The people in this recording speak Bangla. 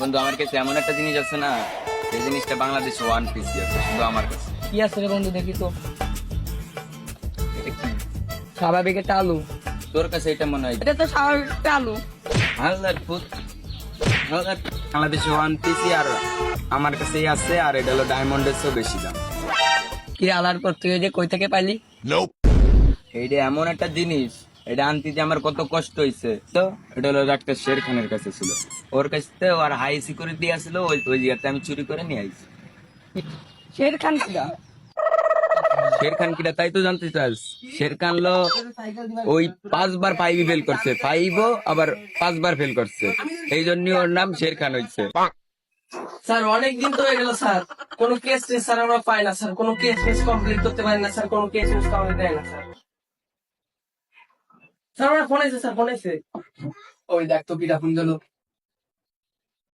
বন্ধু আমার কাছে এমন একটা জিনিস আছে না, এই জিনিসটা বাংলাদেশে ওয়ান পিস আছে শুধু আমার কাছে। কি আছে রে বন্ধু, দেখি তো। এটা কি? স্বাভাবিক একটা আলু। তোর কাছে এটা মনে হয় এটা তো স্বাভাবিক একটা আলু। হালদার ফুট হালদার বাংলাদেশে ওয়ান পিসই আর আমার কাছেই আছে, আর এটা হলো ডায়মন্ডের চেয়েও বেশি দাম। কি আলার পর তুই যে কই থেকে পাইলি? এইটা এমন একটা জিনিস, এটা আনতে যে আমার কত কষ্ট হয়েছে। তো এটা হলো ডাক্তার শের খানের কাছে ছিল, ওর কাছে আর হাই সিকিউরিটি আসলো, ওই ওই জায়গাতে আমি চুরি করে নিয়ে আইছি। শের খান কিরা? শের খান কিটা তাই তো জানতে চাস? শের খান লো ওই 5 বার ফাইভই ফেল করছে, ফাইভও আবার 5 বার ফেল করছে, এই জন্য ওর নাম শের খান হয়েছে। স্যার অনেক দিন তো হয়ে গেল স্যার, কোনো কেস টেস স্যার আমরা পাই না স্যার, কোনো কেস টেস কমপ্লিট করতে পারি না স্যার, কোনো কেস টেস কমপ্লিট দেয় না স্যার। স্যার আমার ফোন আছে স্যার, ফোন আছে। ওই দেখ তো কিটা ফোন দিল।